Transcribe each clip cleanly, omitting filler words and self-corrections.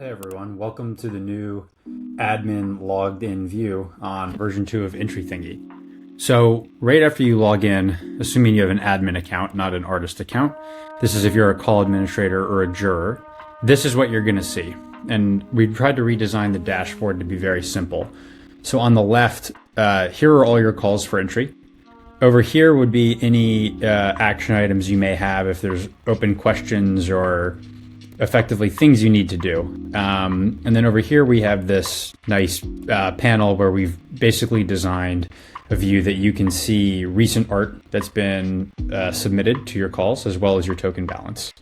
Hey everyone, welcome to the new admin logged in view on version 2 of EntryThingy. So right after you log in, assuming you have an admin account, not an artist account, this is if you're a call administrator or a juror, this is what you're going to see. And we tried to redesign the dashboard to be very simple. So on the left, here are all your calls for entry. Over here would be any action items you may have if there's open questions or effectively things you need to do. And then over here we have this nice panel where we've basically designed a view that you can see recent art that's been submitted to your calls as well as your token balance.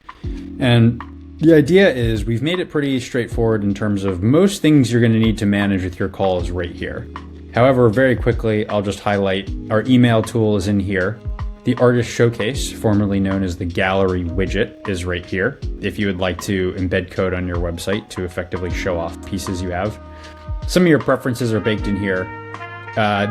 And the idea is we've made it pretty straightforward in terms of most things you're going to need to manage with your calls right here. However, very quickly, I'll just highlight our email tool is in here. The artist showcase, formerly known as the gallery widget, is right here if you would like to embed code on your website to effectively show off pieces you have. Some of your preferences are baked in here.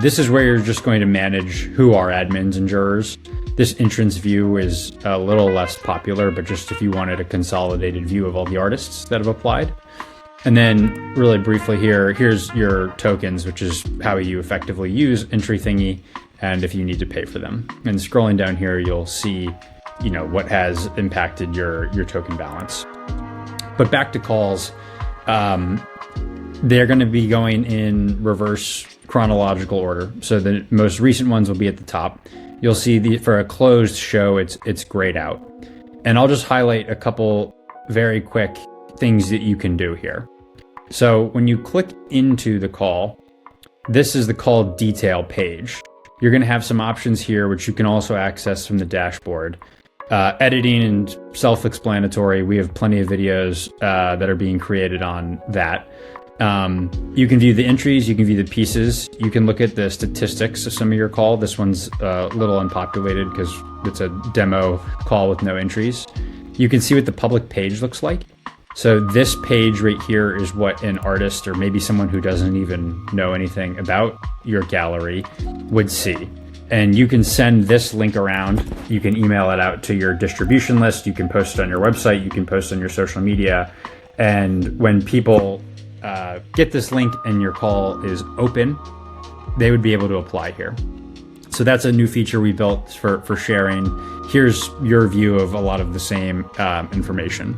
This is where you're just going to manage who are admins and jurors. This entrance view is a little less popular, but just if you wanted a consolidated view of all the artists that have applied. And then really briefly here's your tokens, which is how you effectively use EntryThingy and if you need to pay for them. And scrolling down here, you'll see, what has impacted your token balance. But back to calls, they're going to be going in reverse chronological order. So the most recent ones will be at the top. You'll see for a closed show, it's grayed out. And I'll just highlight a couple very quick things that you can do here. So when you click into the call, this is the call detail page. You're going to have some options here, which you can also access from the dashboard. Editing and self-explanatory. We have plenty of videos that are being created on that. You can view the entries, you can view the pieces, you can look at the statistics of some of your call. This one's a little unpopulated because it's a demo call with no entries. You can see what the public page looks like. So this page right here is what an artist or maybe someone who doesn't even know anything about your gallery would see. And you can send this link around. You can email it out to your distribution list. You can post it on your website. You can post it on your social media. And when people get this link and your call is open, they would be able to apply here. So that's a new feature we built for sharing. Here's your view of a lot of the same information.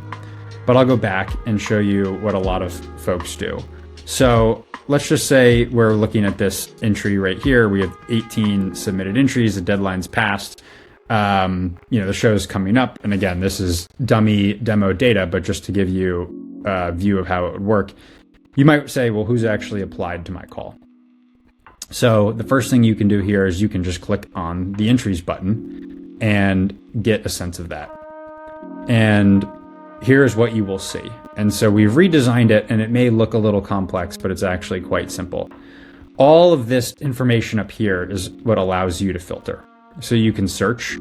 But I'll go back and show you what a lot of folks do. So let's just say we're looking at this entry right here. We have 18 submitted entries. The deadline's passed. The show's coming up. And again, this is dummy demo data, but just to give you a view of how it would work. You might say, well, who's actually applied to my call? So the first thing you can do here is you can just click on the entries button and get a sense of that. And here's what you will see. And so we've redesigned it, and it may look a little complex, but it's actually quite simple. All of this information up here is what allows you to filter. So you can search.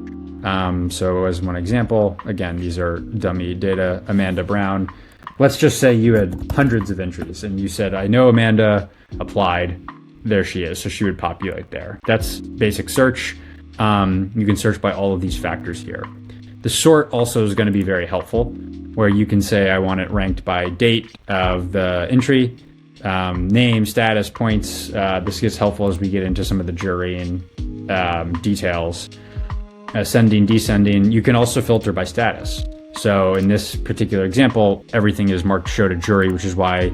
So as one example, again, these are dummy data, Amanda Brown. Let's just say you had hundreds of entries and you said, I know Amanda applied. There she is. So she would populate there. That's basic search. You can search by all of these factors here. The sort also is going to be very helpful, where you can say, I want it ranked by date of the entry, name, status, points. This gets helpful as we get into some of the jury and details. Ascending, descending. You can also filter by status. So in this particular example, everything is marked show to jury, which is why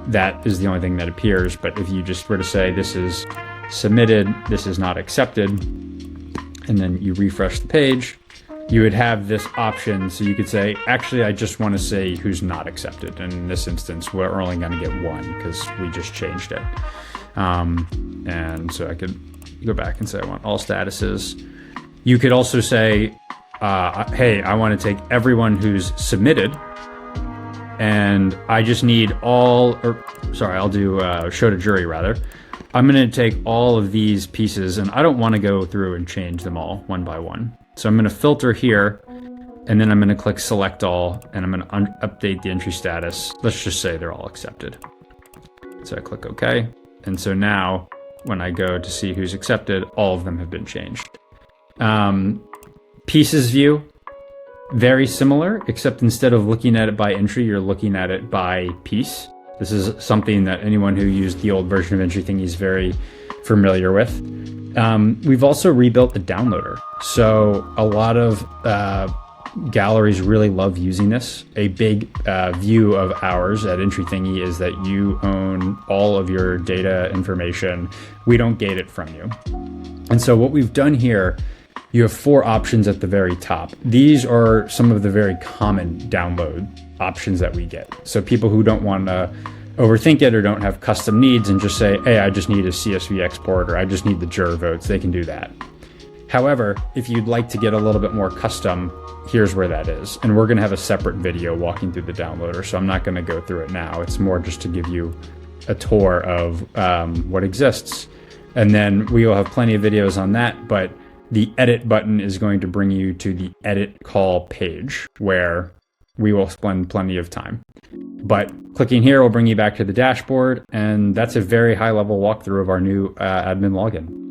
that is the only thing that appears. But if you just were to say this is submitted, this is not accepted, and then you refresh the page, you would have this option. So you could say, actually, I just want to say who's not accepted. And in this instance, we're only going to get one because we just changed it. And so I could go back and say, I want all statuses. You could also say, hey, I want to take everyone who's submitted and I just need I'll do show to jury rather. I'm going to take all of these pieces and I don't want to go through and change them all one by one. So I'm going to filter here and then I'm going to click select all and I'm going to update the entry status. Let's just say they're all accepted. So I click OK. And so now when I go to see who's accepted, all of them have been changed. Pieces view. very similar, except instead of looking at it by entry, you're looking at it by piece. This is something that anyone who used the old version of EntryThingy is very familiar with. We've also rebuilt the downloader. So a lot of galleries really love using this. A big view of ours at EntryThingy is that you own all of your data information. We don't gate it from you. And so what we've done here, you have 4 options at the very top. These are some of the very common download options that we get. So people who don't want to overthink it or don't have custom needs and just say, hey, I just need a CSV export or I just need the juror votes, they can do that. However, if you'd like to get a little bit more custom, here's where that is. And we're going to have a separate video walking through the downloader, so I'm not going to go through it now. It's more just to give you a tour of what exists. And then we will have plenty of videos on that, but the edit button is going to bring you to the edit call page where we will spend plenty of time. But clicking here will bring you back to the dashboard, and that's a very high level walkthrough of our new admin login.